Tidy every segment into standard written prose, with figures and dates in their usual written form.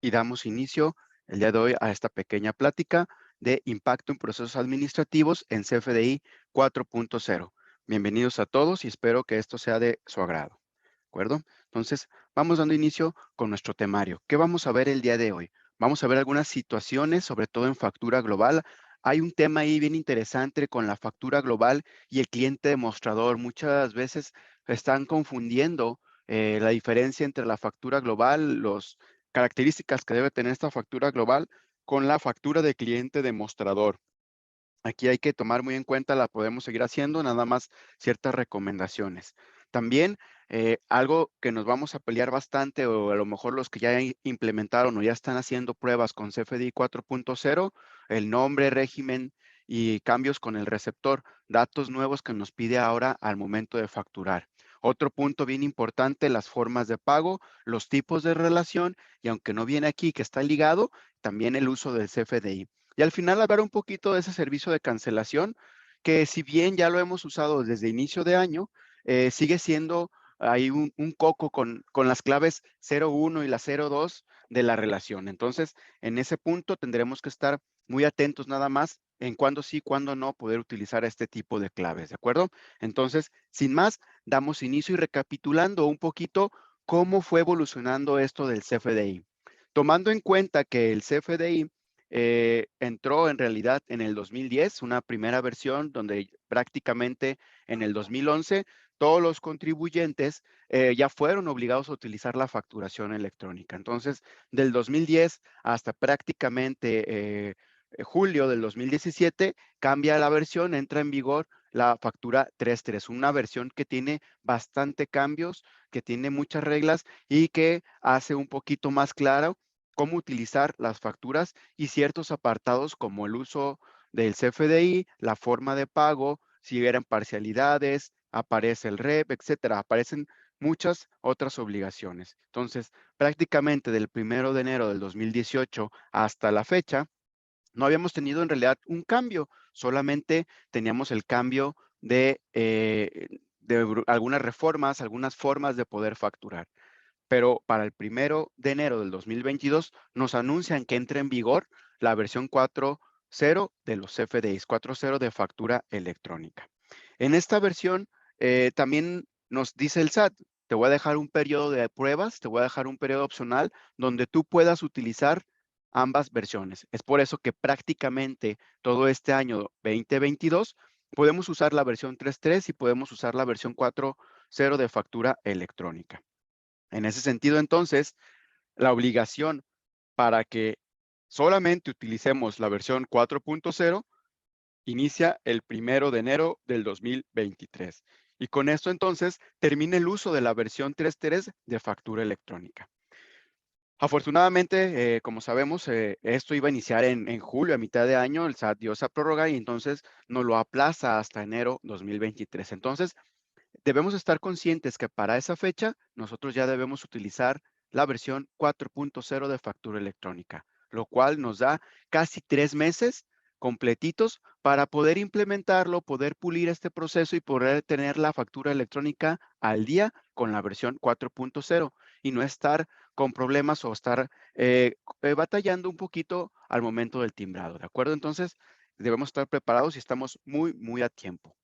y damos inicio el día de hoy a esta pequeña plática de impacto en procesos administrativos en CFDI 4.0. Bienvenidos a todos y espero que esto sea de su agrado. ¿De acuerdo? Entonces, vamos dando inicio con nuestro temario. ¿Qué vamos a ver el día de hoy? Vamos a ver algunas situaciones, sobre todo en factura global. Hay un tema ahí bien interesante con la factura global y el cliente demostrador. Muchas veces están confundiendo la diferencia entre la factura global, los características que debe tener esta factura global con la factura de cliente demostrador. Aquí hay que tomar muy en cuenta, la podemos seguir haciendo, nada más ciertas recomendaciones. También algo que nos vamos a pelear bastante, o a lo mejor los que ya implementaron o ya están haciendo pruebas con CFDI 4.0, el nombre, régimen y cambios con el receptor, datos nuevos que nos pide ahora al momento de facturar. Otro punto bien importante, las formas de pago, los tipos de relación y aunque no viene aquí que está ligado, también el uso del CFDI. Y al final hablar un poquito de ese servicio de cancelación, que si bien ya lo hemos usado desde inicio de año, sigue siendo ahí un coco con las claves 01 y la 02 de la relación. Entonces, en ese punto tendremos que estar muy atentos nada más en cuándo sí, cuándo no poder utilizar este tipo de claves, ¿de acuerdo? Entonces, sin más, damos inicio y recapitulando un poquito cómo fue evolucionando esto del CFDI. Tomando en cuenta que el CFDI entró en realidad en el 2010, una primera versión donde prácticamente en el 2011 todos los contribuyentes ya fueron obligados a utilizar la facturación electrónica. Entonces, del 2010 hasta prácticamente julio del 2017, cambia la versión, entra en vigor la factura 3.3, una versión que tiene bastante cambios, que tiene muchas reglas y que hace un poquito más claro cómo utilizar las facturas y ciertos apartados como el uso del CFDI, la forma de pago, si eran parcialidades, aparece el REP, etcétera. Aparecen muchas otras obligaciones. Entonces, prácticamente del 1 de enero del 2018 hasta la fecha, no habíamos tenido en realidad un cambio, solamente teníamos el cambio de algunas reformas, algunas formas de poder facturar. Pero para el 1 de enero del 2022 nos anuncian que entra en vigor la versión 4.0 de los CFDIs, 4.0 de factura electrónica. En esta versión también nos dice el SAT, te voy a dejar un periodo de pruebas, te voy a dejar un periodo opcional donde tú puedas utilizar ambas versiones. Es por eso que prácticamente todo este año 2022 podemos usar la versión 3.3 y podemos usar la versión 4.0 de factura electrónica. En ese sentido, entonces, la obligación para que solamente utilicemos la versión 4.0 inicia el 1 de enero del 2023. Y con esto, entonces, termina el uso de la versión 3.3 de factura electrónica. Afortunadamente, como sabemos, esto iba a iniciar en julio, a mitad de año, el SAT dio esa prórroga y entonces nos lo aplaza hasta enero 2023. Entonces, debemos estar conscientes que para esa fecha nosotros ya debemos utilizar la versión 4.0 de factura electrónica, lo cual nos da casi 3 meses completitos para poder implementarlo, poder pulir este proceso y poder tener la factura electrónica al día con la versión 4.0 y no estar con problemas o estar batallando un poquito al momento del timbrado, ¿de acuerdo? Entonces, debemos estar preparados y estamos muy, muy a tiempo.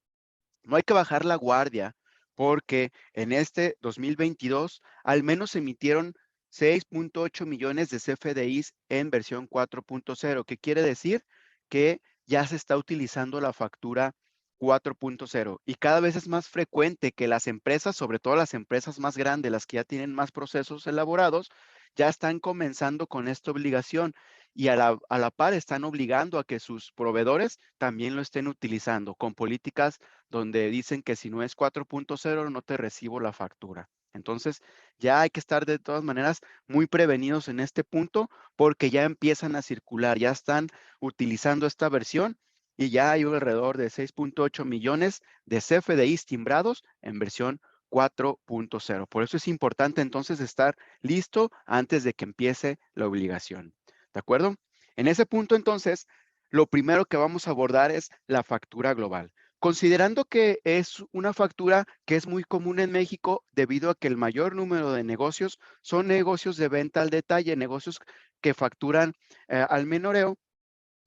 No hay que bajar la guardia porque en este 2022 al menos se emitieron 6.8 millones de CFDIs en versión 4.0, que quiere decir que ya se está utilizando la factura 4.0 y cada vez es más frecuente que las empresas, sobre todo las empresas más grandes, las que ya tienen más procesos elaborados, ya están comenzando con esta obligación y a la par están obligando a que sus proveedores también lo estén utilizando con políticas donde dicen que si no es 4.0 no te recibo la factura. Entonces, ya hay que estar de todas maneras muy prevenidos en este punto porque ya empiezan a circular, ya están utilizando esta versión y ya hay alrededor de 6.8 millones de CFDIs timbrados en versión 4.0. Por eso es importante entonces estar listo antes de que empiece la obligación. ¿De acuerdo? En ese punto entonces, lo primero que vamos a abordar es la factura global. Considerando que es una factura que es muy común en México debido a que el mayor número de negocios son negocios de venta al detalle, negocios que facturan al menoreo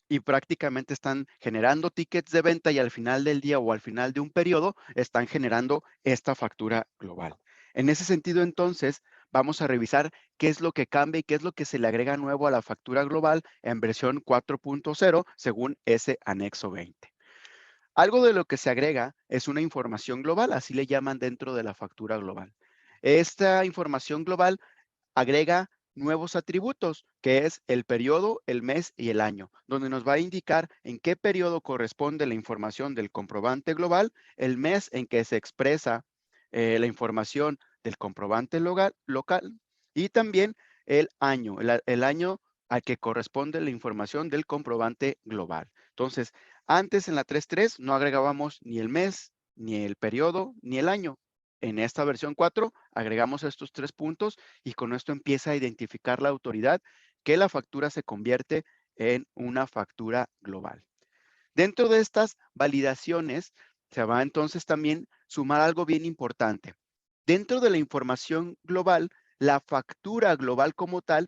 y prácticamente están generando tickets de venta y al final del día o al final de un periodo están generando esta factura global. En ese sentido, entonces, vamos a revisar qué es lo que cambia y qué es lo que se le agrega nuevo a la factura global en versión 4.0 según ese anexo 20. Algo de lo que se agrega es una información global, así le llaman dentro de la factura global. Esta información global agrega nuevos atributos, que es el periodo, el mes y el año, donde nos va a indicar en qué periodo corresponde la información del comprobante global, el mes en que se expresa la información del comprobante local y también el año, el año al que corresponde la información del comprobante global. Entonces, antes en la 3.3 no agregábamos ni el mes, ni el periodo, ni el año. En esta versión 4 agregamos estos 3 puntos y con esto empieza a identificar la autoridad que la factura se convierte en una factura global. Dentro de estas validaciones se va entonces también sumar algo bien importante. Dentro de la información global, la factura global como tal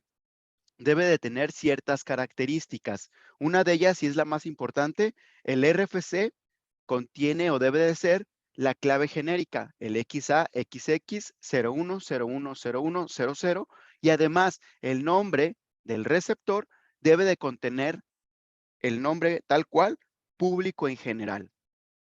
debe de tener ciertas características. Una de ellas, y es la más importante, el RFC contiene o debe de ser la clave genérica, el XAXX 01010100 y además el nombre del receptor debe de contener el nombre tal cual, público en general.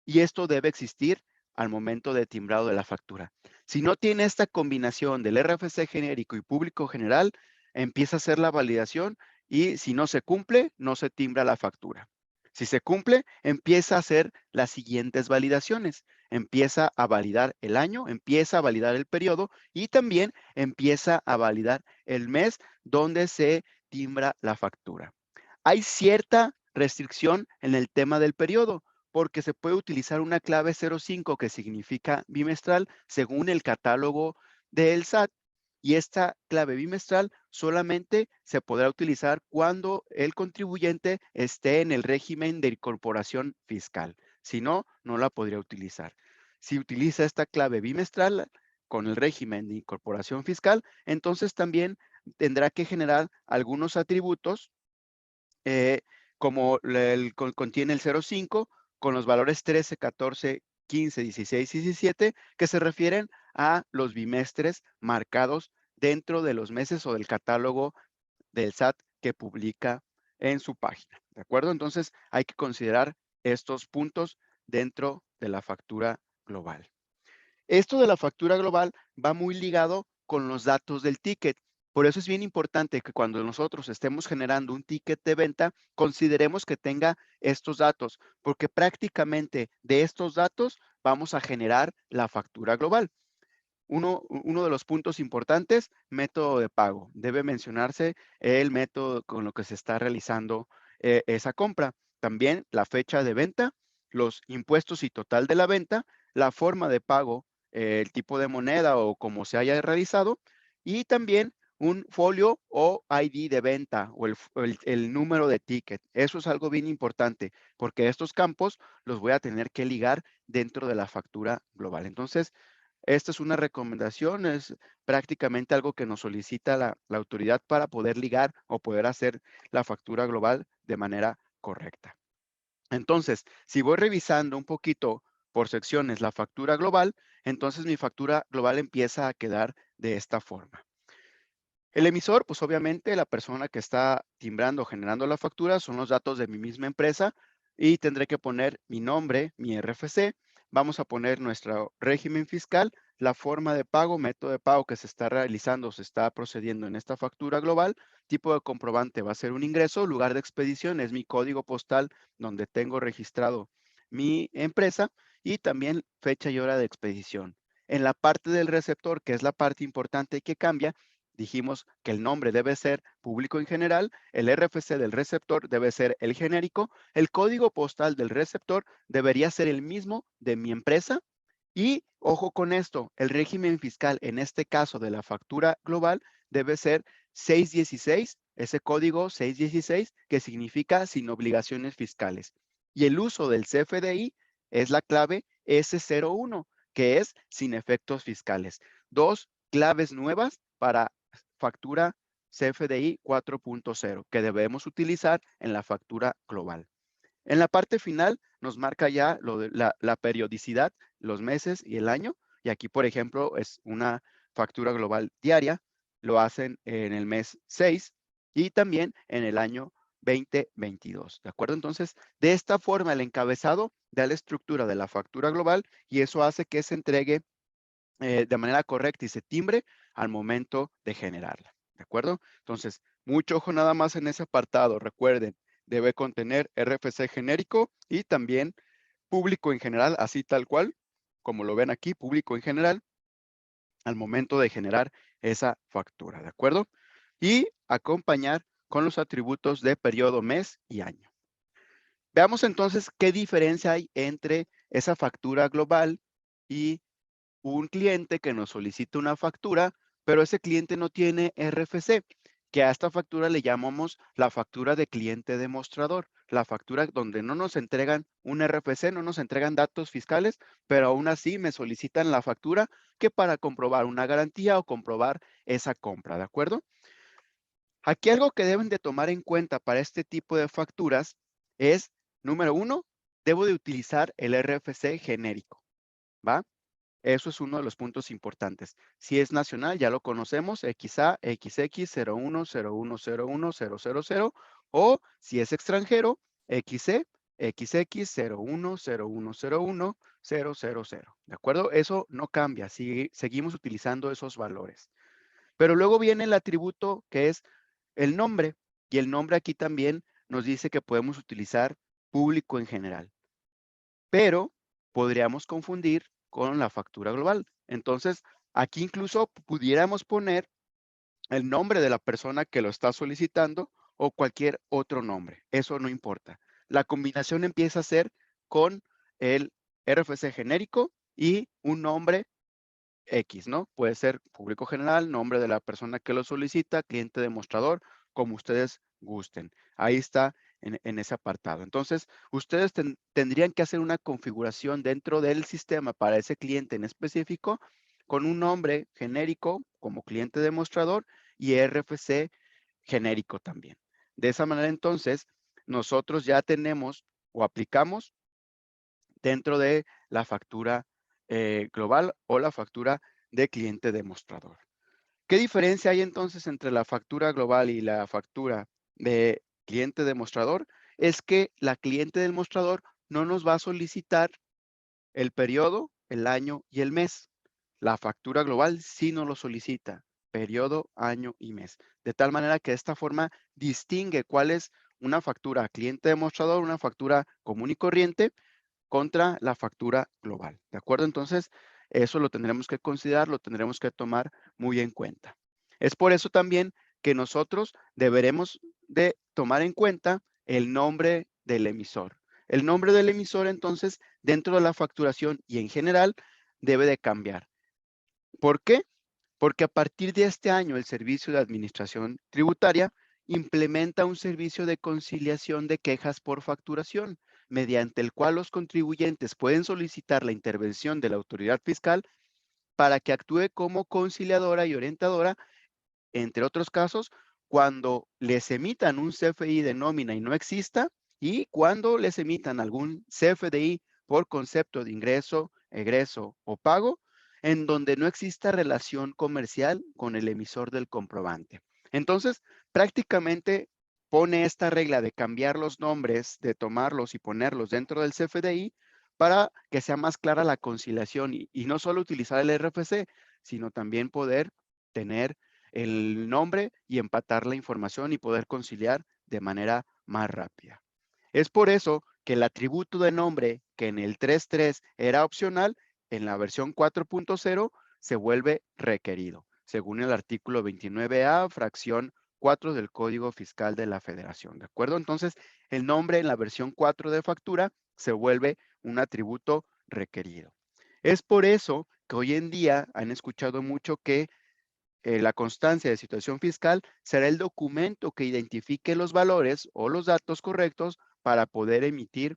Y esto debe existir al momento de timbrado de la factura. Si no tiene esta combinación del RFC genérico y público general, empieza a hacer la validación y si no se cumple, no se timbra la factura. Si se cumple, empieza a hacer las siguientes validaciones. Empieza a validar el año, empieza a validar el periodo y también empieza a validar el mes donde se timbra la factura. Hay cierta restricción en el tema del periodo, porque se puede utilizar una clave 05 que significa bimestral según el catálogo del SAT. Y esta clave bimestral solamente se podrá utilizar cuando el contribuyente esté en el régimen de incorporación fiscal. Si no, no la podría utilizar. Si utiliza esta clave bimestral con el régimen de incorporación fiscal, entonces también tendrá que generar algunos atributos eh, como contiene el 0,5 con los valores 13, 14, 15, 16 y 17 que se refieren a los bimestres marcados dentro de los meses o del catálogo del SAT que publica en su página. ¿De acuerdo? Entonces hay que considerar estos puntos dentro de la factura global. Esto de la factura global va muy ligado con los datos del ticket. Por eso es bien importante que cuando nosotros estemos generando un ticket de venta, consideremos que tenga estos datos, porque prácticamente de estos datos vamos a generar la factura global. Uno de los puntos importantes, método de pago. Debe mencionarse el método con lo que se está realizando esa compra. También la fecha de venta, los impuestos y total de la venta, la forma de pago, el tipo de moneda o como se haya realizado y también un folio o ID de venta o el número de ticket. Eso es algo bien importante porque estos campos los voy a tener que ligar dentro de la factura global. Entonces, esta es una recomendación, es prácticamente algo que nos solicita la autoridad para poder ligar o poder hacer la factura global de manera correcta. Entonces, si voy revisando un poquito por secciones la factura global, entonces mi factura global empieza a quedar de esta forma. El emisor, pues obviamente la persona que está timbrando o generando la factura son los datos de mi misma empresa y tendré que poner mi nombre, mi RFC. Vamos a poner nuestro régimen fiscal, la forma de pago, método de pago que se está realizando, se está procediendo en esta factura global. Tipo de comprobante va a ser un ingreso, lugar de expedición es mi código postal donde tengo registrado mi empresa y también fecha y hora de expedición. En la parte del receptor, que es la parte importante que cambia, dijimos que el nombre debe ser público en general, el RFC del receptor debe ser el genérico, el código postal del receptor debería ser el mismo de mi empresa y, ojo con esto, el régimen fiscal en este caso de la factura global debe ser 616, ese código 616 que significa sin obligaciones fiscales. Y el uso del CFDI es la clave S01, que es sin efectos fiscales. Dos claves nuevas para factura CFDI 4.0 que debemos utilizar en la factura global. En la parte final nos marca ya lo de la periodicidad, los meses y el año. Y aquí, por ejemplo, es una factura global diaria. Lo hacen en el mes 6 y también en el año 2022. ¿De acuerdo? Entonces, de esta forma, el encabezado da la estructura de la factura global y eso hace que se entregue de manera correcta y se timbre al momento de generarla. ¿De acuerdo? Entonces, mucho ojo nada más en ese apartado. Recuerden, debe contener RFC genérico y también público en general, así tal cual, como lo ven aquí, público en general, al momento de generar esa factura. ¿De acuerdo? Y acompañar con los atributos de periodo, mes y año. Veamos entonces qué diferencia hay entre esa factura global y un cliente que nos solicita una factura, pero ese cliente no tiene RFC, que a esta factura le llamamos la factura de cliente demostrador, la factura donde no nos entregan un RFC, no nos entregan datos fiscales, pero aún así me solicitan la factura que para comprobar una garantía o comprobar esa compra, ¿de acuerdo? Aquí algo que deben de tomar en cuenta para este tipo de facturas es, número uno, debo de utilizar el RFC genérico, ¿va? Eso es uno de los puntos importantes. Si es nacional, ya lo conocemos, XA, XX, 01, 01, 01, 000, o si es extranjero, XC, XX, 01, 01, 01, 000. ¿De acuerdo? Eso no cambia, seguimos utilizando esos valores. Pero luego viene el atributo que es el nombre, y el nombre aquí también nos dice que podemos utilizar público en general, pero podríamos confundir con la factura global. Entonces, aquí incluso pudiéramos poner el nombre de la persona que lo está solicitando o cualquier otro nombre. Eso no importa. La combinación empieza a ser con el RFC genérico y un nombre X, ¿no? Puede ser público general, nombre de la persona que lo solicita, cliente demostrador, como ustedes gusten. Ahí está en ese apartado. Entonces, ustedes tendrían que hacer una configuración dentro del sistema para ese cliente en específico con un nombre genérico como cliente demostrador y RFC genérico también. De esa manera, entonces, nosotros ya tenemos o aplicamos dentro de la factura global o la factura de cliente demostrador. ¿Qué diferencia hay entonces entre la factura global y la factura de cliente demostrador? Es que la cliente demostrador no nos va a solicitar el periodo, el año y el mes. La factura global sí nos lo solicita, periodo, año y mes. De tal manera que de esta forma distingue cuál es una factura cliente demostrador, una factura común y corriente, contra la factura global, ¿de acuerdo? Entonces, eso lo tendremos que considerar, lo tendremos que tomar muy en cuenta. Es por eso también que nosotros deberemos de tomar en cuenta el nombre del emisor. El nombre del emisor, entonces, dentro de la facturación y en general, debe de cambiar. ¿Por qué? Porque a partir de este año, el Servicio de Administración Tributaria implementa un servicio de conciliación de quejas por facturación, mediante el cual los contribuyentes pueden solicitar la intervención de la autoridad fiscal para que actúe como conciliadora y orientadora, entre otros casos, cuando les emitan un CFI de nómina y no exista, y cuando les emitan algún CFDI por concepto de ingreso, egreso o pago, en donde no exista relación comercial con el emisor del comprobante. Entonces, prácticamente pone esta regla de cambiar los nombres, de tomarlos y ponerlos dentro del CFDI para que sea más clara la conciliación y no solo utilizar el RFC, sino también poder tener el nombre y empatar la información y poder conciliar de manera más rápida. Es por eso que el atributo de nombre, que en el 3.3 era opcional, en la versión 4.0 se vuelve requerido, según el artículo 29A, fracción 4 del Código Fiscal de la Federación. ¿De acuerdo? Entonces, el nombre en la versión 4 de factura se vuelve un atributo requerido. Es por eso que hoy en día han escuchado mucho que la constancia de situación fiscal será el documento que identifique los valores o los datos correctos para poder emitir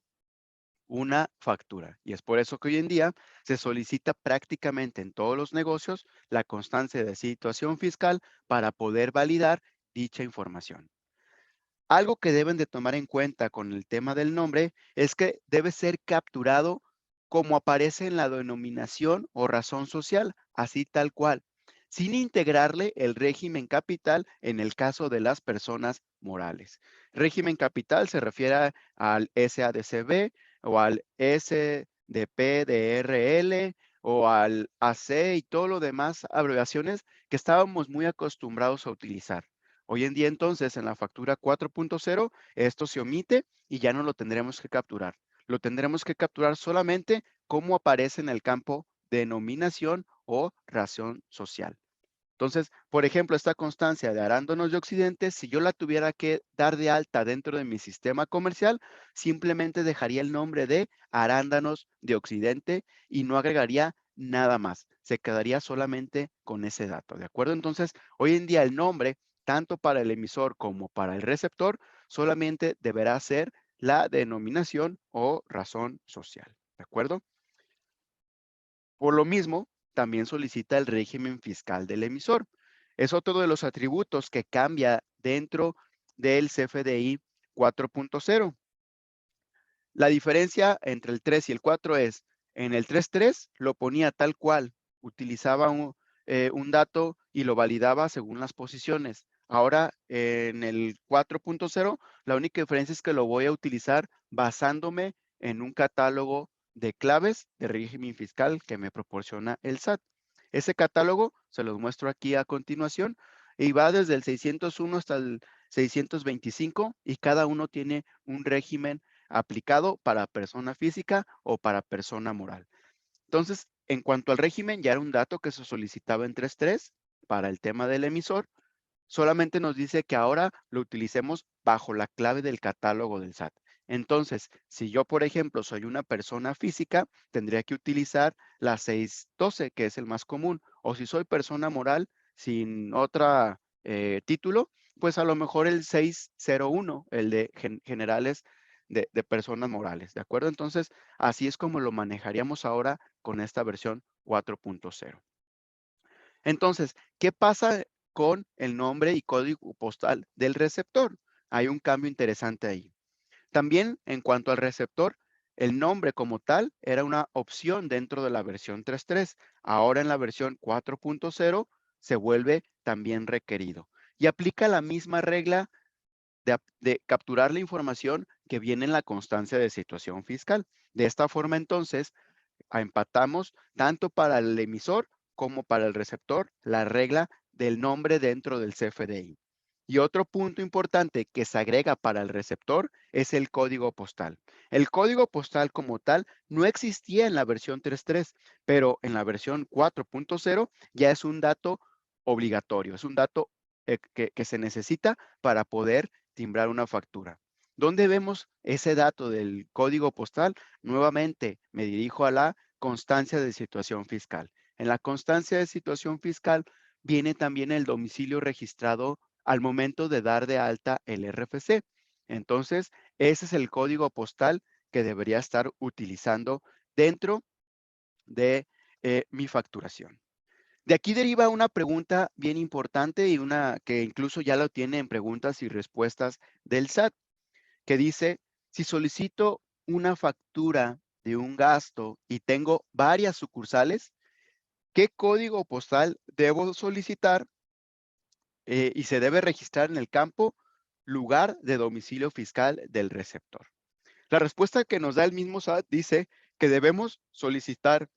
una factura. Y es por eso que hoy en día se solicita prácticamente en todos los negocios la constancia de situación fiscal para poder validar dicha información. Algo que deben de tomar en cuenta con el tema del nombre es que debe ser capturado como aparece en la denominación o razón social, así tal cual, sin integrarle el régimen capital en el caso de las personas morales. Régimen capital se refiere al SADCB o al SDPDRL o al AC y todo lo demás abreviaciones que estábamos muy acostumbrados a utilizar. Hoy en día, entonces, en la factura 4.0, esto se omite y ya no lo tendremos que capturar. Lo tendremos que capturar solamente como aparece en el campo denominación o razón social. Entonces, por ejemplo, esta constancia de arándanos de Occidente, si yo la tuviera que dar de alta dentro de mi sistema comercial, simplemente dejaría el nombre de arándanos de Occidente y no agregaría nada más. Se quedaría solamente con ese dato, ¿de acuerdo? Entonces, hoy en día el nombre, tanto para el emisor como para el receptor, solamente deberá ser la denominación o razón social, ¿de acuerdo? Por lo mismo, también solicita el régimen fiscal del emisor. Es otro de los atributos que cambia dentro del CFDI 4.0. La diferencia entre el 3 y el 4 es, en el 3.3 lo ponía tal cual, utilizaba un dato y lo validaba según las posiciones. Ahora, en el 4.0, la única diferencia es que lo voy a utilizar basándome en un catálogo de claves de régimen fiscal que me proporciona el SAT. Ese catálogo se los muestro aquí a continuación y va desde el 601 hasta el 625 y cada uno tiene un régimen aplicado para persona física o para persona moral. Entonces, en cuanto al régimen, ya era un dato que se solicitaba en 3.3 para el tema del emisor. Solamente nos dice que ahora lo utilicemos bajo la clave del catálogo del SAT. Entonces, si yo, por ejemplo, soy una persona física, tendría que utilizar la 612, que es el más común. O si soy persona moral sin otra título, pues a lo mejor el 601, el de generales de personas morales. ¿De acuerdo? Entonces, así es como lo manejaríamos ahora con esta versión 4.0. Entonces, ¿qué pasa con el nombre y código postal del receptor? Hay un cambio interesante ahí. También en cuanto al receptor, el nombre como tal era una opción dentro de la versión 3.3. Ahora en la versión 4.0 se vuelve también requerido. Y aplica la misma regla de capturar la información que viene en la constancia de situación fiscal. De esta forma, entonces, empatamos tanto para el emisor como para el receptor la regla del nombre dentro del CFDI. Y otro punto importante que se agrega para el receptor es el código postal. El código postal como tal no existía en la versión 3.3, pero en la versión 4.0 ya es un dato obligatorio, es un dato que se necesita para poder timbrar una factura. ¿Dónde vemos ese dato del código postal? Nuevamente me dirijo a la constancia de situación fiscal. En la constancia de situación fiscal viene también el domicilio registrado al momento de dar de alta el RFC. Entonces, ese es el código postal que debería estar utilizando dentro de mi facturación. De aquí deriva una pregunta bien importante y una que incluso ya lo tiene en preguntas y respuestas del SAT, que dice, si solicito una factura de un gasto y tengo varias sucursales, ¿qué código postal debo solicitar y se debe registrar en el campo lugar de domicilio fiscal del receptor? La respuesta que nos da el mismo SAT dice que debemos solicitar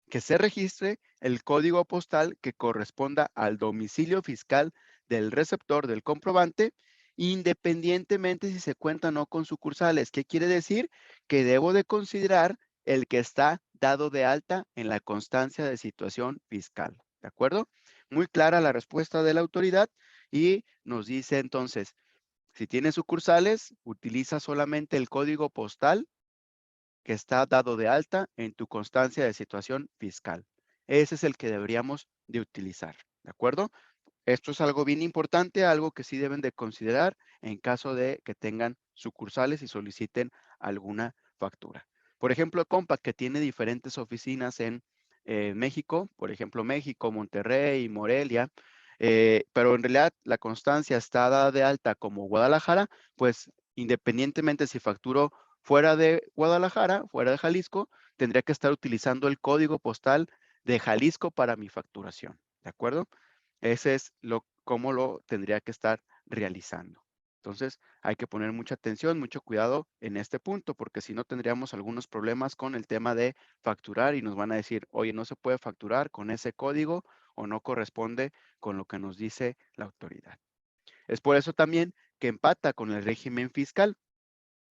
que se registre el código postal que corresponda al domicilio fiscal del receptor del comprobante, independientemente si se cuenta o no con sucursales. ¿Qué quiere decir? Que debo de considerar el que está dado de alta en la constancia de situación fiscal. ¿De acuerdo? Muy clara la respuesta de la autoridad y nos dice entonces, si tiene sucursales, utiliza solamente el código postal que está dado de alta en tu constancia de situación fiscal. Ese es el que deberíamos de utilizar, ¿de acuerdo? Esto es algo bien importante, algo que sí deben de considerar en caso de que tengan sucursales y soliciten alguna factura. Por ejemplo, Compact, que tiene diferentes oficinas en México, por ejemplo, México, Monterrey, Morelia, pero en realidad la constancia está dada de alta como Guadalajara, pues independientemente si facturo fuera de Guadalajara, fuera de Jalisco, tendría que estar utilizando el código postal de Jalisco para mi facturación, ¿de acuerdo? Ese es cómo lo tendría que estar realizando. Entonces, hay que poner mucha atención, mucho cuidado en este punto, porque si no tendríamos algunos problemas con el tema de facturar y nos van a decir, oye, no se puede facturar con ese código o no corresponde con lo que nos dice la autoridad. Es por eso también que empata con el régimen fiscal.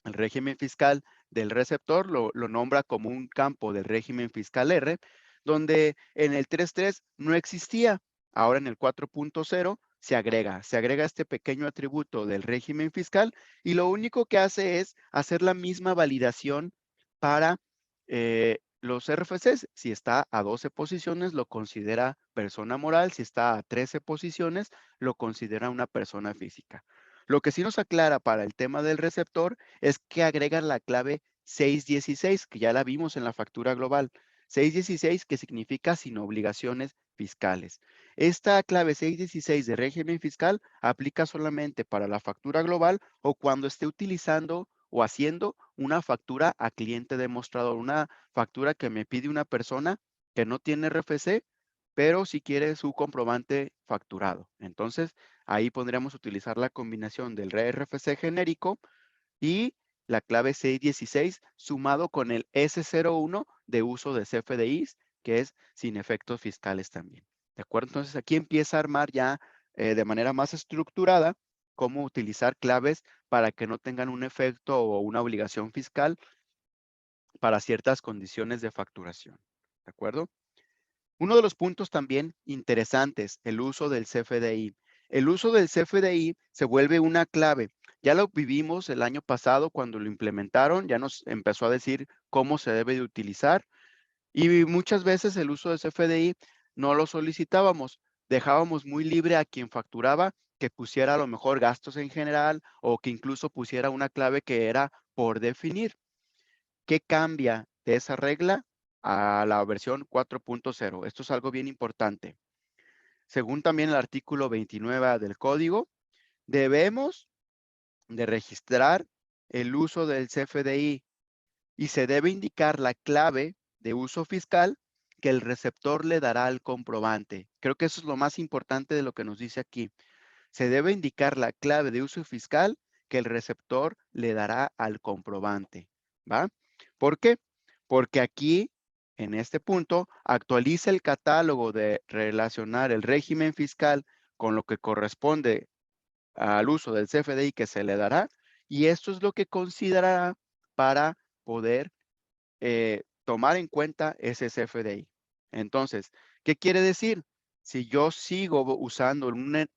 El régimen fiscal del receptor lo nombra como un campo del régimen fiscal R, donde en el 3.3 no existía. Ahora en el 4.0 se agrega este pequeño atributo del régimen fiscal y lo único que hace es hacer la misma validación para los RFCs. Si está a 12 posiciones, lo considera persona moral. Si está a 13 posiciones, lo considera una persona física. Lo que sí nos aclara para el tema del receptor es que agregan la clave 616, que ya la vimos en la factura global. 616 que significa sin obligaciones fiscales. Esta clave 616 de régimen fiscal aplica solamente para la factura global o cuando esté utilizando o haciendo una factura a cliente demostrador, una factura que me pide una persona que no tiene RFC, pero si quiere su comprobante facturado. Entonces, ahí podríamos utilizar la combinación del RFC genérico y la clave 616 sumado con el S01 de uso de CFDIs, que es sin efectos fiscales también. ¿De acuerdo? Entonces aquí empieza a armar ya de manera más estructurada cómo utilizar claves para que no tengan un efecto o una obligación fiscal para ciertas condiciones de facturación. ¿De acuerdo? Uno de los puntos también interesantes, el uso del CFDI. El uso del CFDI se vuelve una clave. Ya lo vivimos el año pasado cuando lo implementaron, ya nos empezó a decir cómo se debe de utilizar y muchas veces el uso del CFDI no lo solicitábamos, dejábamos muy libre a quien facturaba que pusiera a lo mejor gastos en general o que incluso pusiera una clave que era por definir. ¿Qué cambia de esa regla a la versión 4.0? Esto es algo bien importante. Según también el artículo 29 del código, debemos de registrar el uso del CFDI y se debe indicar la clave de uso fiscal que el receptor le dará al comprobante. Creo que eso es lo más importante de lo que nos dice aquí. Se debe indicar la clave de uso fiscal que el receptor le dará al comprobante, ¿va? ¿Por qué? Porque aquí, en este punto, actualiza el catálogo de relacionar el régimen fiscal con lo que corresponde al uso del CFDI que se le dará, y esto es lo que considerará para poder tomar en cuenta ese CFDI. Entonces, ¿qué quiere decir? Si yo sigo usando un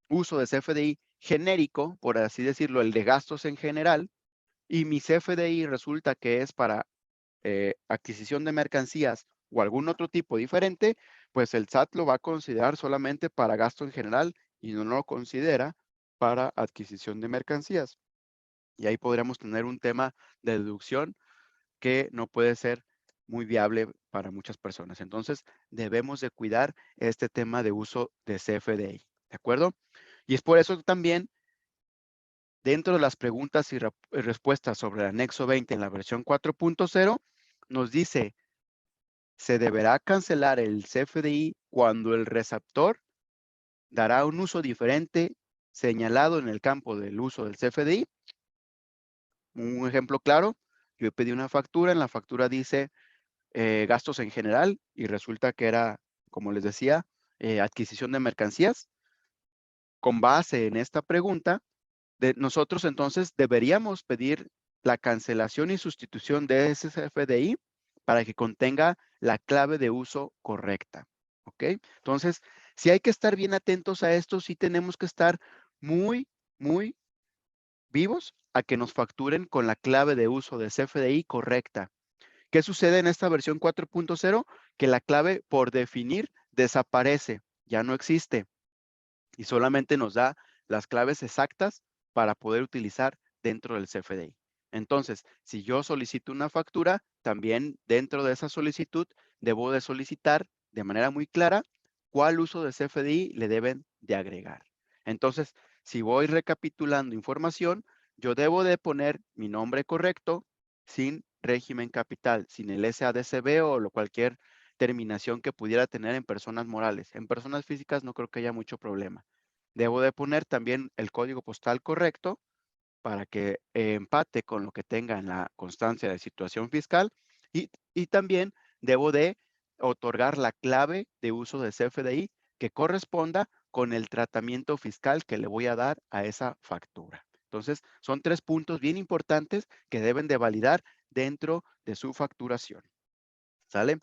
uso de CFDI genérico, por así decirlo, el de gastos en general, y mi CFDI resulta que es para adquisición de mercancías o algún otro tipo diferente, pues el SAT lo va a considerar solamente para gasto en general y no lo considera para adquisición de mercancías. Y ahí podríamos tener un tema de deducción que no puede ser muy viable para muchas personas. Entonces, debemos de cuidar este tema de uso de CFDI, ¿de acuerdo? Y es por eso también, dentro de las preguntas y respuestas sobre el anexo 20 en la versión 4.0, nos dice, se deberá cancelar el CFDI cuando el receptor dará un uso diferente señalado en el campo del uso del CFDI. Un ejemplo claro, yo pedí una factura, en la factura dice gastos en general y resulta que era, como les decía, adquisición de mercancías. Con base en esta pregunta, nosotros entonces deberíamos pedir la cancelación y sustitución de ese CFDI para que contenga la clave de uso correcta. ¿Ok? Entonces, si hay que estar bien atentos a esto, sí tenemos que estar muy, muy vivos a que nos facturen con la clave de uso de CFDI correcta. ¿Qué sucede en esta versión 4.0? Que la clave por definir desaparece, ya no existe y solamente nos da las claves exactas para poder utilizar dentro del CFDI. Entonces, si yo solicito una factura, también dentro de esa solicitud debo de solicitar de manera muy clara cuál uso de CFDI le deben de agregar. Entonces, si voy recapitulando información, yo debo de poner mi nombre correcto sin régimen capital, sin el SADCB o cualquier terminación que pudiera tener en personas morales. En personas físicas no creo que haya mucho problema. Debo de poner también el código postal correcto para que empate con lo que tenga en la constancia de situación fiscal y también debo de otorgar la clave de uso de CFDI que corresponda con el tratamiento fiscal que le voy a dar a esa factura. Entonces, son 3 puntos bien importantes que deben de validar dentro de su facturación, ¿sale?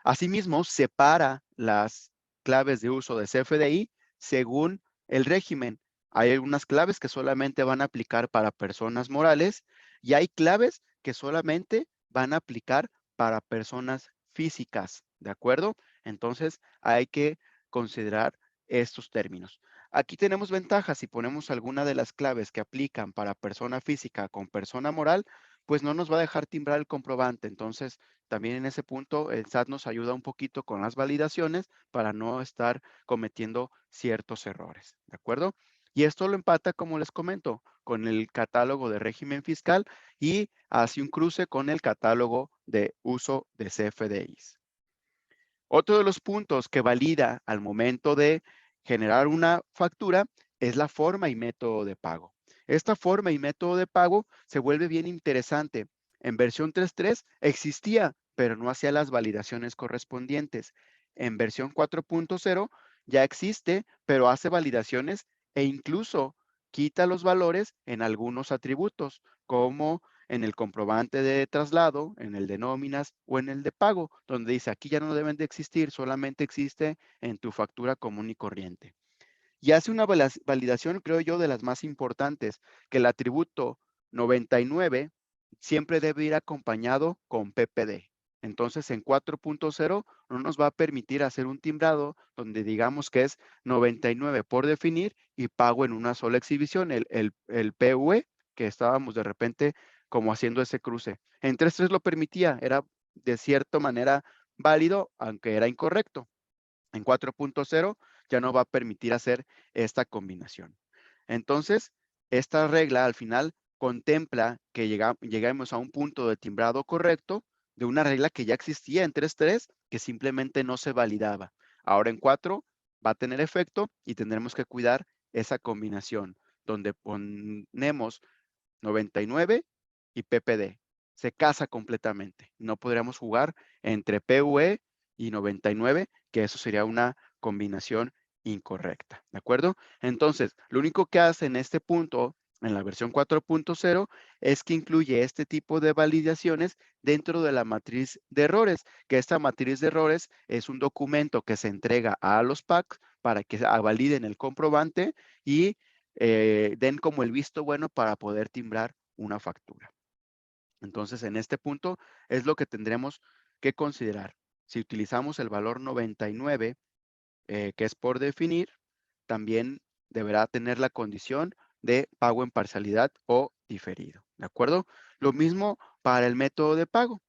Asimismo, separa las claves de uso de CFDI según el régimen. Hay algunas claves que solamente van a aplicar para personas morales y hay claves que solamente van a aplicar para personas físicas, ¿de acuerdo? Entonces, hay que considerar estos términos. Aquí tenemos ventajas. Si ponemos alguna de las claves que aplican para persona física con persona moral, pues no nos va a dejar timbrar el comprobante. Entonces, también en ese punto, el SAT nos ayuda un poquito con las validaciones para no estar cometiendo ciertos errores, ¿de acuerdo? Y esto lo empata, como les comento, con el catálogo de régimen fiscal y hace un cruce con el catálogo de uso de CFDIs. Otro de los puntos que valida al momento de generar una factura es la forma y método de pago. Esta forma y método de pago se vuelve bien interesante. En versión 3.3 existía, pero no hacía las validaciones correspondientes. En versión 4.0 ya existe, pero hace validaciones e incluso quita los valores en algunos atributos, como en el comprobante de traslado, en el de nóminas o en el de pago, donde dice aquí ya no deben de existir, solamente existe en tu factura común y corriente. Y hace una validación, creo yo, de las más importantes, que el atributo 99 siempre debe ir acompañado con PPD. Entonces, en 4.0 no nos va a permitir hacer un timbrado donde digamos que es 99 por definir y pago en una sola exhibición, el PUE, que estábamos de repente como haciendo ese cruce. En 3.3 lo permitía, era de cierta manera válido, aunque era incorrecto. En 4.0 ya no va a permitir hacer esta combinación. Entonces, esta regla al final contempla que lleguemos a un punto de timbrado correcto de una regla que ya existía en 3.3 que simplemente no se validaba. Ahora en 4 va a tener efecto y tendremos que cuidar esa combinación donde ponemos 99 y PPD. Se casa completamente. No podríamos jugar entre PUE y 99, que eso sería una combinación incorrecta, ¿de acuerdo? Entonces, lo único que hace en este punto, en la versión 4.0, es que incluye este tipo de validaciones dentro de la matriz de errores, que esta matriz de errores es un documento que se entrega a los PACs para que validen el comprobante y den como el visto bueno para poder timbrar una factura. Entonces, en este punto es lo que tendremos que considerar. Si utilizamos el valor 99, que es por definir, también deberá tener la condición de pago en parcialidad o diferido, ¿de acuerdo? Lo mismo para el método de pago.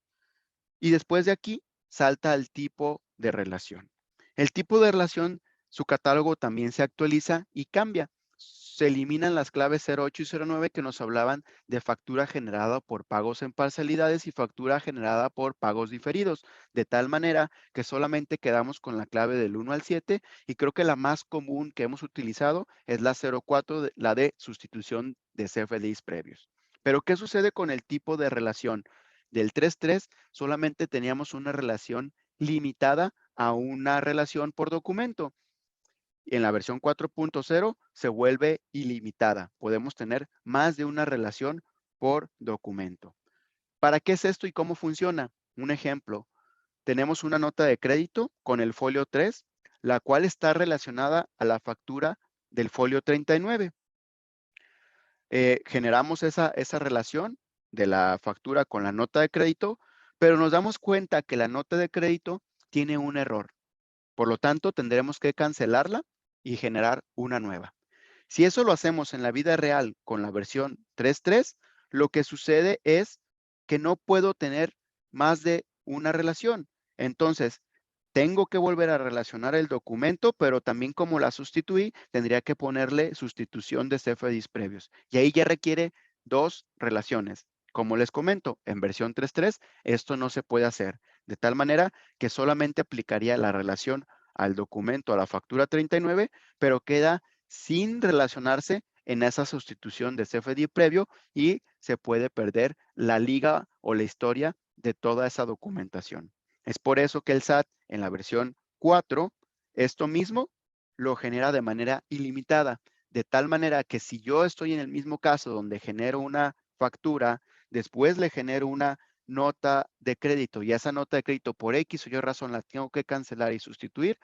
Y después de aquí salta el tipo de relación. El tipo de relación, su catálogo también se actualiza y cambia. Se eliminan las claves 08 y 09 que nos hablaban de factura generada por pagos en parcialidades y factura generada por pagos diferidos, de tal manera que solamente quedamos con la clave del 1 al 7 y creo que la más común que hemos utilizado es la 04, la de sustitución de CFDIs previos. Pero, ¿qué sucede con el tipo de relación? Del 3.3 solamente teníamos una relación limitada a una relación por documento. Y en la versión 4.0 se vuelve ilimitada. Podemos tener más de una relación por documento. ¿Para qué es esto y cómo funciona? Un ejemplo, tenemos una nota de crédito con el folio 3, la cual está relacionada a la factura del folio 39. Generamos esa relación de la factura con la nota de crédito, pero nos damos cuenta que la nota de crédito tiene un error. Por lo tanto, tendremos que cancelarla y generar una nueva. Si eso lo hacemos en la vida real con la versión 3.3, lo que sucede es que no puedo tener más de una relación. Entonces, tengo que volver a relacionar el documento, pero también como la sustituí, tendría que ponerle sustitución de CFDIs previos. Y ahí ya requiere dos relaciones. Como les comento, en versión 3.3 esto no se puede hacer, de tal manera que solamente aplicaría la relación al documento, a la factura 39, pero queda sin relacionarse en esa sustitución de CFDI previo y se puede perder la liga o la historia de toda esa documentación. Es por eso que el SAT en la versión 4, esto mismo lo genera de manera ilimitada, de tal manera que si yo estoy en el mismo caso donde genero una factura, después le genero una nota de crédito y esa nota de crédito por X o Y razón la tengo que cancelar y sustituir,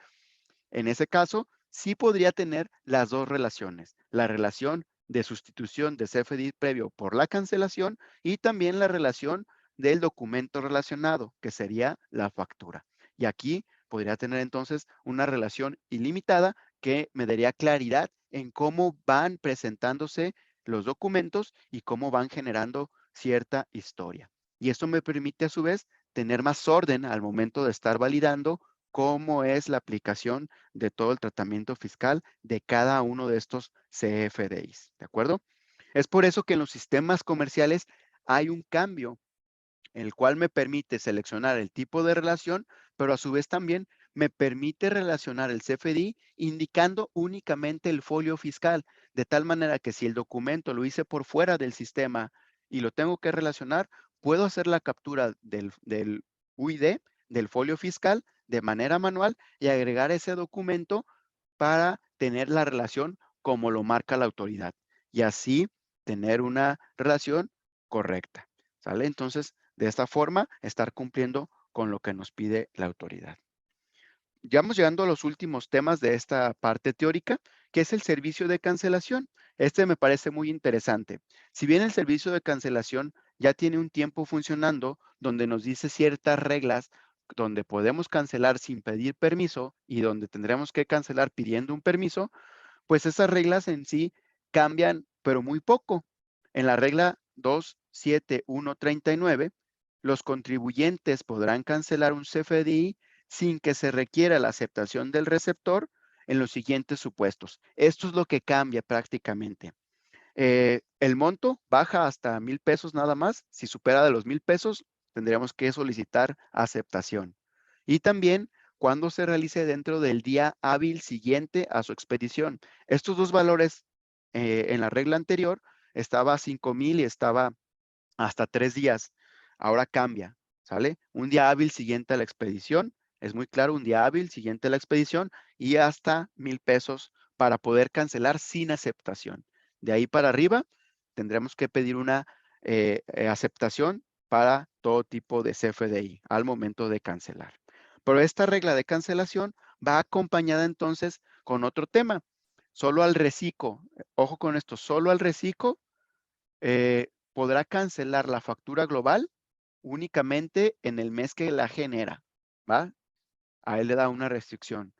en ese caso, sí podría tener las dos relaciones, la relación de sustitución de CFDI previo por la cancelación y también la relación del documento relacionado, que sería la factura. Y aquí podría tener entonces una relación ilimitada que me daría claridad en cómo van presentándose los documentos y cómo van generando cierta historia. Y esto me permite a su vez tener más orden al momento de estar validando cómo es la aplicación de todo el tratamiento fiscal de cada uno de estos CFDIs, ¿de acuerdo? Es por eso que en los sistemas comerciales hay un cambio, el cual me permite seleccionar el tipo de relación, pero a su vez también me permite relacionar el CFDI indicando únicamente el folio fiscal, de tal manera que si el documento lo hice por fuera del sistema y lo tengo que relacionar, puedo hacer la captura del UID, del folio fiscal, de manera manual y agregar ese documento para tener la relación como lo marca la autoridad y así tener una relación correcta, ¿sale? Entonces, de esta forma, estar cumpliendo con lo que nos pide la autoridad. Ya vamos llegando a los últimos temas de esta parte teórica, que es el servicio de cancelación. Este me parece muy interesante. Si bien el servicio de cancelación ya tiene un tiempo funcionando, donde nos dice ciertas reglas, donde podemos cancelar sin pedir permiso y donde tendremos que cancelar pidiendo un permiso, pues esas reglas en sí cambian, pero muy poco. En la regla 27139, los contribuyentes podrán cancelar un CFDI sin que se requiera la aceptación del receptor en los siguientes supuestos. Esto es lo que cambia prácticamente. El monto baja hasta 1,000 pesos nada más. Si supera de los 1,000 pesos, tendríamos que solicitar aceptación. Y también cuando se realice dentro del día hábil siguiente a su expedición. Estos dos valores en la regla anterior estaba a 5,000 y estaba hasta 3 días. Ahora cambia, ¿sale? Un día hábil siguiente a la expedición, es muy claro, un día hábil siguiente a la expedición y hasta 1,000 pesos para poder cancelar sin aceptación. De ahí para arriba tendremos que pedir una aceptación para todo tipo de CFDI al momento de cancelar. Pero esta regla de cancelación va acompañada entonces con otro tema. Solo al reciclo, ojo con esto, solo al reciclo podrá cancelar la factura global únicamente en el mes que la genera, ¿va? A él le da una restricción.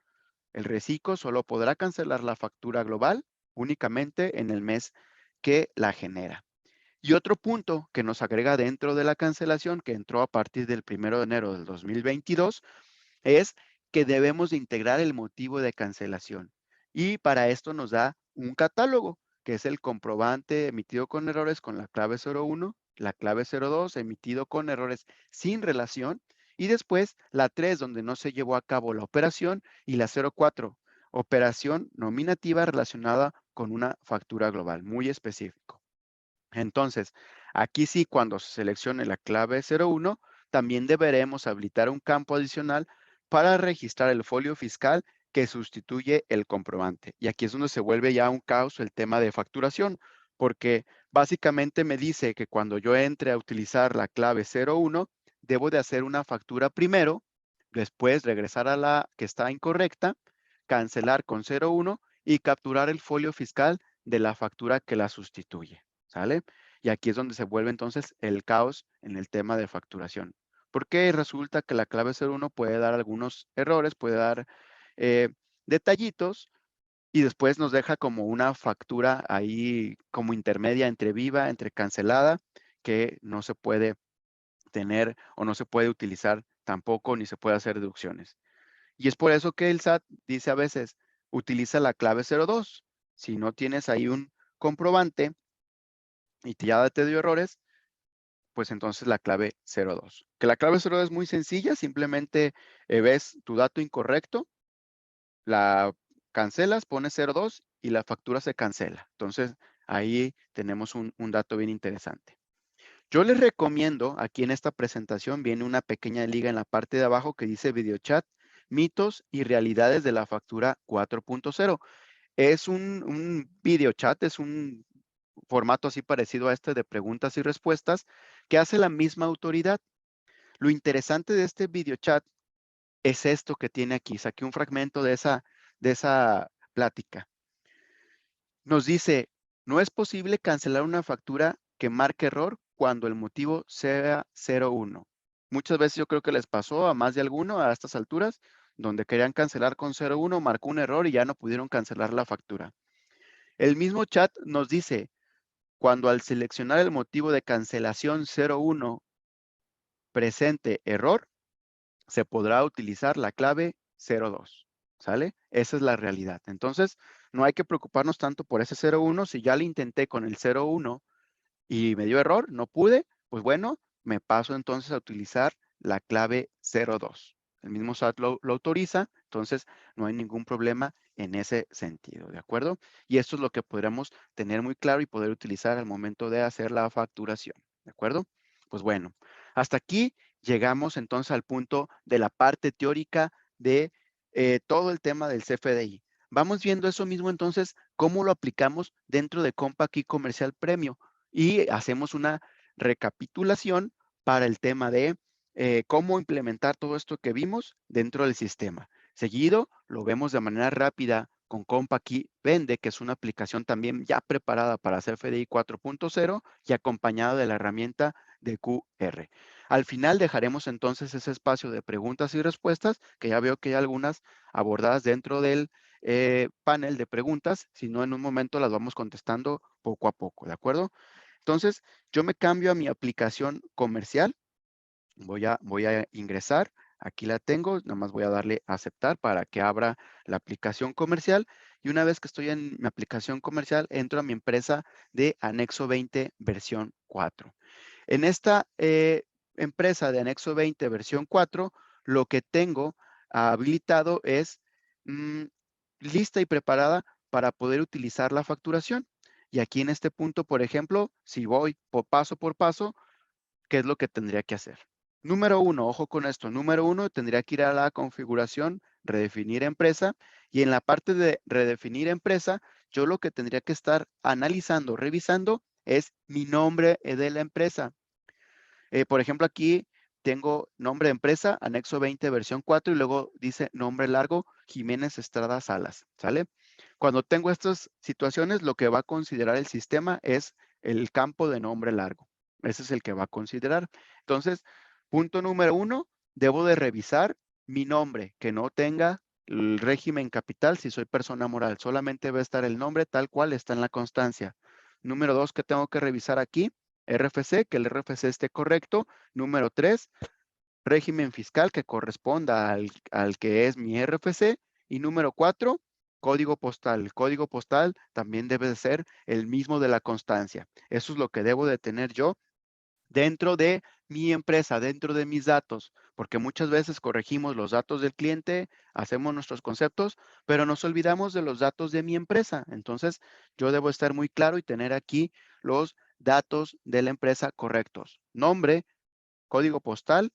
El reciclo solo podrá cancelar la factura global únicamente en el mes que la genera. Y otro punto que nos agrega dentro de la cancelación, que entró a partir del 1 de enero del 2022, es que debemos de integrar el motivo de cancelación. Y para esto nos da un catálogo, que es el comprobante emitido con errores con la clave 01, la clave 02 emitido con errores sin relación, y después la 3 donde no se llevó a cabo la operación, y la 04, operación nominativa relacionada con una factura global, muy específico. Entonces, aquí sí, cuando se seleccione la clave 01, también deberemos habilitar un campo adicional para registrar el folio fiscal que sustituye el comprobante. Y aquí es donde se vuelve ya un caos el tema de facturación, porque básicamente me dice que cuando yo entre a utilizar la clave 01, debo de hacer una factura primero, después regresar a la que está incorrecta, cancelar con 01 y capturar el folio fiscal de la factura que la sustituye. ¿Sale? Y aquí es donde se vuelve entonces el caos en el tema de facturación. Porque resulta que la clave 01 puede dar algunos errores, puede dar eh, detallitos y después nos deja como una factura ahí como intermedia entre viva, entre cancelada que no se puede tener o no se puede utilizar tampoco ni se puede hacer deducciones. Y es por eso que el SAT dice a veces, utiliza la clave 02. Si no tienes ahí un comprobante y ya te dio errores, pues entonces la clave 02. Que la clave 02 es muy sencilla, simplemente ves tu dato incorrecto, la cancelas, pones 02 y la factura se cancela. Entonces ahí tenemos un dato bien interesante. Yo les recomiendo, aquí en esta presentación viene una pequeña liga en la parte de abajo que dice videochat, mitos y realidades de la factura 4.0. Es un videochat, es un formato así parecido a este de preguntas y respuestas que hace la misma autoridad. Lo interesante de este videochat es esto que tiene aquí. Saqué un fragmento de esa plática. Nos dice, no es posible cancelar una factura que marque error cuando el motivo sea 01. Muchas veces yo creo que les pasó a más de alguno a estas alturas, donde querían cancelar con 01, marcó un error y ya no pudieron cancelar la factura. El mismo chat nos dice, cuando al seleccionar el motivo de cancelación 01 presente error, se podrá utilizar la clave 02. ¿Sale? Esa es la realidad. Entonces, no hay que preocuparnos tanto por ese 01. Si ya le intenté con el 01 y me dio error, no pude, pues bueno, me paso entonces a utilizar la clave 02. El mismo SAT lo autoriza, entonces no hay ningún problema en ese sentido, ¿de acuerdo? Y esto es lo que podríamos tener muy claro y poder utilizar al momento de hacer la facturación, ¿de acuerdo? Pues bueno, hasta aquí llegamos entonces al punto de la parte teórica de todo el tema del CFDI. Vamos viendo eso mismo entonces, cómo lo aplicamos dentro de Compa Key Comercial Premio y hacemos una recapitulación para el tema de cómo implementar todo esto que vimos dentro del sistema. Seguido, lo vemos de manera rápida con Compa Key Vende, que es una aplicación también ya preparada para hacer FDI 4.0 y acompañado de la herramienta de QR. Al final dejaremos entonces ese espacio de preguntas y respuestas, que ya veo que hay algunas abordadas dentro del panel de preguntas, si no en un momento las vamos contestando poco a poco, ¿de acuerdo? Entonces, yo me cambio a mi aplicación comercial, voy a ingresar, aquí la tengo, nada más voy a darle a aceptar para que abra la aplicación comercial y una vez que estoy en mi aplicación comercial, entro a mi empresa de Anexo 20 versión 4. En esta empresa de Anexo 20 versión 4, lo que tengo habilitado es mm, lista y preparada para poder utilizar la facturación. Y aquí en este punto, por ejemplo, si voy paso por paso, ¿qué es lo que tendría que hacer? Número uno, ojo con esto. Número uno, tendría que ir a la configuración, redefinir empresa. Y en la parte de redefinir empresa, yo lo que tendría que estar analizando, revisando, es mi nombre de la empresa. Por ejemplo, aquí tengo nombre de empresa, anexo 20, versión 4, y luego dice nombre largo, Jiménez Estrada Salas, ¿sale? Cuando tengo estas situaciones, lo que va a considerar el sistema es el campo de nombre largo. Ese es el que va a considerar. Entonces, punto número uno, debo de revisar mi nombre, que no tenga el régimen capital si soy persona moral. Solamente va a estar el nombre tal cual está en la constancia. Número dos, que tengo que revisar aquí, RFC, que el RFC esté correcto. Número 3, régimen fiscal que corresponda al que es mi RFC. Y número 4, código postal. El código postal también debe de ser el mismo de la constancia. Eso es lo que debo de tener yo dentro de mi empresa, dentro de mis datos, porque muchas veces corregimos los datos del cliente, hacemos nuestros conceptos, pero nos olvidamos de los datos de mi empresa. Entonces, yo debo estar muy claro y tener aquí los datos de la empresa correctos. Nombre, código postal,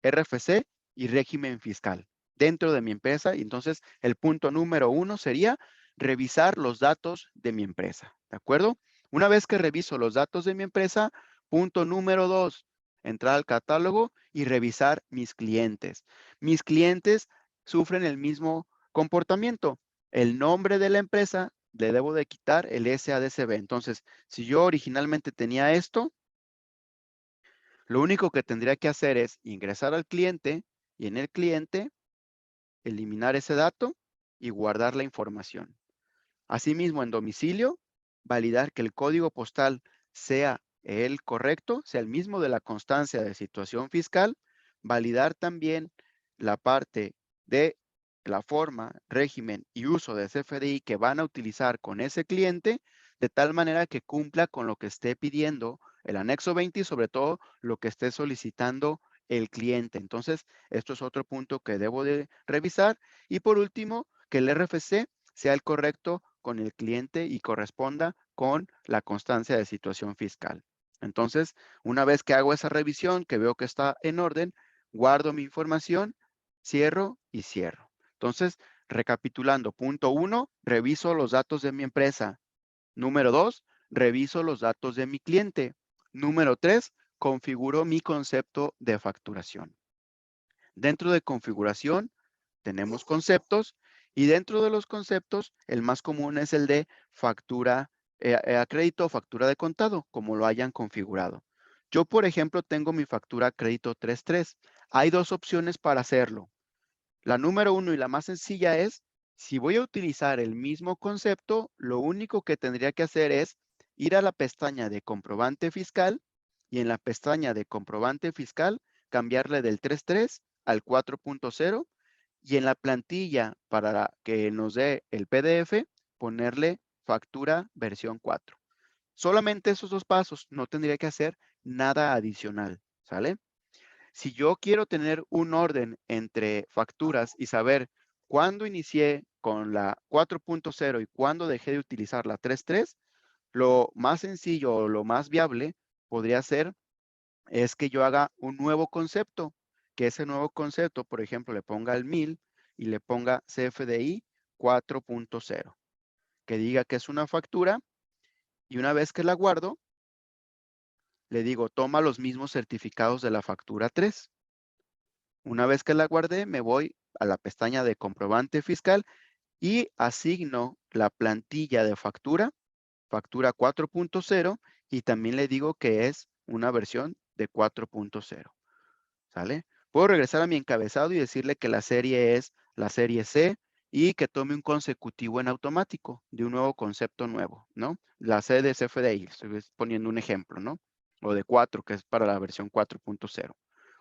RFC y régimen fiscal dentro de mi empresa. Y entonces, el punto número uno sería revisar los datos de mi empresa. ¿De acuerdo? Una vez que reviso los datos de mi empresa, punto número dos, entrar al catálogo y revisar mis clientes. Mis clientes sufren el mismo comportamiento. El nombre de la empresa le debo de quitar el SADCB. Entonces, si yo originalmente tenía esto, lo único que tendría que hacer es ingresar al cliente y en el cliente eliminar ese dato y guardar la información. Asimismo, en domicilio, validar que el código postal sea el correcto sea el mismo de la constancia de situación fiscal, validar también la parte de la forma, régimen y uso de CFDI que van a utilizar con ese cliente, de tal manera que cumpla con lo que esté pidiendo el anexo 20 y sobre todo lo que esté solicitando el cliente. Entonces, esto es otro punto que debo de revisar. Y por último, que el RFC sea el correcto con el cliente y corresponda con la constancia de situación fiscal. Entonces, una vez que hago esa revisión, que veo que está en orden, guardo mi información, cierro y cierro. Entonces, recapitulando, punto 1, reviso los datos de mi empresa. Número 2, reviso los datos de mi cliente. Número 3, configuro mi concepto de facturación. Dentro de configuración tenemos conceptos y dentro de los conceptos el más común es el de factura a crédito o factura de contado, como lo hayan configurado. Yo, por ejemplo, tengo mi factura a crédito 3.3. Hay dos opciones para hacerlo. La número 1 y la más sencilla es, si voy a utilizar el mismo concepto, lo único que tendría que hacer es ir a la pestaña de comprobante fiscal y en la pestaña de comprobante fiscal cambiarle del 3.3 al 4.0 y en la plantilla para que nos dé el PDF ponerle factura versión 4. Solamente esos dos pasos, no tendría que hacer nada adicional, ¿sale? Si yo quiero tener un orden entre facturas y saber cuándo inicié con la 4.0 y cuándo dejé de utilizar la 3.3, lo más sencillo o lo más viable podría ser es que yo haga un nuevo concepto, que ese nuevo concepto, por ejemplo, le ponga el 1000 y le ponga CFDI 4.0, que diga que es una factura y una vez que la guardo, le digo, toma los mismos certificados de la factura 3. Una vez que la guardé, me voy a la pestaña de comprobante fiscal y asigno la plantilla de factura, factura 4.0, y también le digo que es una versión de 4.0. ¿Sale? Puedo regresar a mi encabezado y decirle que la serie es la serie C y que tome un consecutivo en automático de un nuevo concepto nuevo, ¿no? La C de CFDI, estoy poniendo un ejemplo, ¿no? O de 4, que es para la versión 4.0,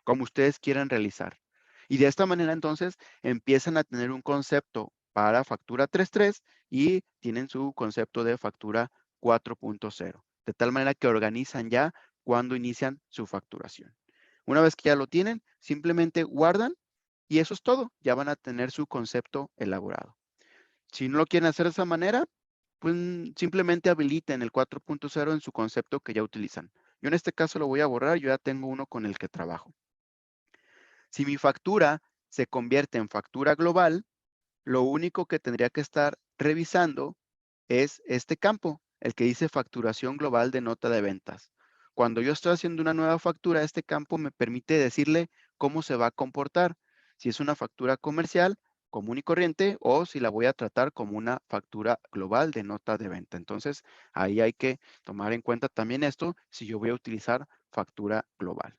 como ustedes quieran realizar. Y de esta manera, entonces, empiezan a tener un concepto para factura 3.3 y tienen su concepto de factura 4.0, de tal manera que organizan ya cuando inician su facturación. Una vez que ya lo tienen, simplemente guardan y eso es todo. Ya van a tener su concepto elaborado. Si no lo quieren hacer de esa manera, pues simplemente habiliten el 4.0 en su concepto que ya utilizan. Yo en este caso lo voy a borrar, yo ya tengo uno con el que trabajo. Si mi factura se convierte en factura global, lo único que tendría que estar revisando es este campo, el que dice facturación global de nota de ventas. Cuando yo estoy haciendo una nueva factura, este campo me permite decirle cómo se va a comportar, si es una factura comercial, común y corriente, o si la voy a tratar como una factura global de nota de venta. Entonces, ahí hay que tomar en cuenta también esto, si yo voy a utilizar factura global,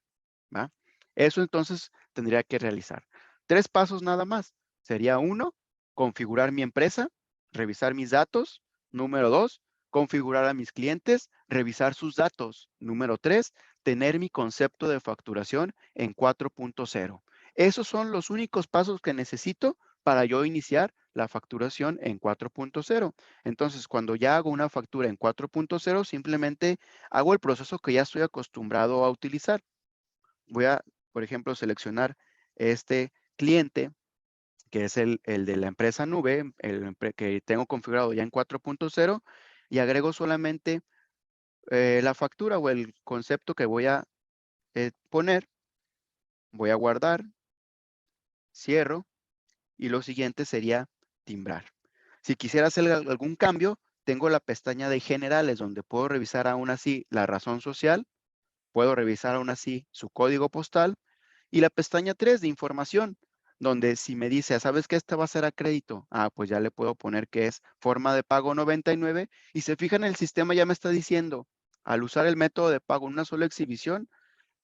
¿va? Eso entonces tendría que realizar. 3 pasos nada más. Sería 1, configurar mi empresa, revisar mis datos. Número 2, configurar a mis clientes, revisar sus datos. Número 3, tener mi concepto de facturación en 4.0. Esos son los únicos pasos que necesito para yo iniciar la facturación en 4.0. Entonces, cuando ya hago una factura en 4.0, simplemente hago el proceso que ya estoy acostumbrado a utilizar. Voy a, por ejemplo, seleccionar este cliente que es el de la empresa nube, que tengo configurado ya en 4.0 y agrego solamente la factura o el concepto que voy a poner. Voy a guardar, cierro y lo siguiente sería timbrar. Si quisiera hacer algún cambio, tengo la pestaña de generales donde puedo revisar aún así la razón social, puedo revisar aún así su código postal y la pestaña 3 de información, donde si me dice, ¿sabes qué? Este va a ser a crédito. Ah, pues ya le puedo poner que es forma de pago 99 y se fijan, el sistema ya me está diciendo, al usar el método de pago en una sola exhibición,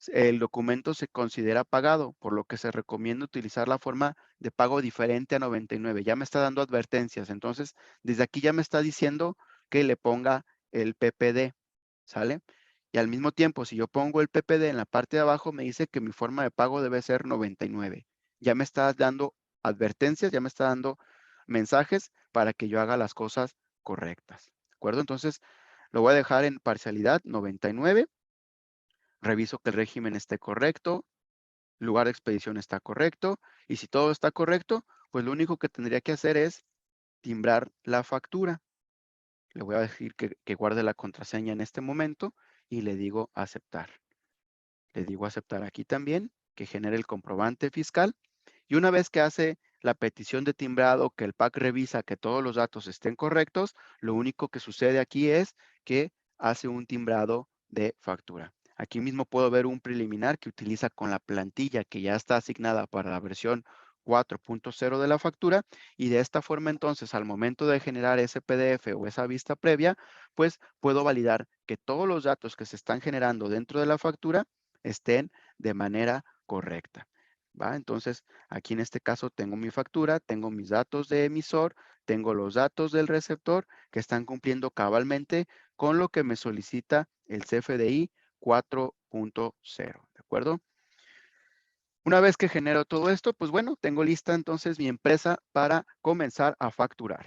el documento se considera pagado, por lo que se recomienda utilizar la forma de pago diferente a 99. Ya me está dando advertencias. Entonces, desde aquí ya me está diciendo que le ponga el PPD, ¿sale? Y al mismo tiempo, si yo pongo el PPD en la parte de abajo, me dice que mi forma de pago debe ser 99. Ya me está dando advertencias, ya me está dando mensajes para que yo haga las cosas correctas. ¿De acuerdo? Entonces, lo voy a dejar en parcialidad 99. Reviso que el régimen esté correcto, lugar de expedición está correcto, y si todo está correcto, pues lo único que tendría que hacer es timbrar la factura. Le voy a decir que guarde la contraseña en este momento y le digo aceptar. Le digo aceptar aquí también, que genere el comprobante fiscal. Y una vez que hace la petición de timbrado, que el PAC revisa que todos los datos estén correctos, lo único que sucede aquí es que hace un timbrado de factura. Aquí mismo puedo ver un preliminar que utiliza con la plantilla que ya está asignada para la versión 4.0 de la factura, y de esta forma entonces al momento de generar ese PDF o esa vista previa, pues puedo validar que todos los datos que se están generando dentro de la factura estén de manera correcta. ¿Va? Entonces, aquí en este caso tengo mi factura, tengo mis datos de emisor, tengo los datos del receptor que están cumpliendo cabalmente con lo que me solicita el CFDI 4.0, ¿de acuerdo? Una vez que genero todo esto, pues bueno, tengo lista entonces mi empresa para comenzar a facturar.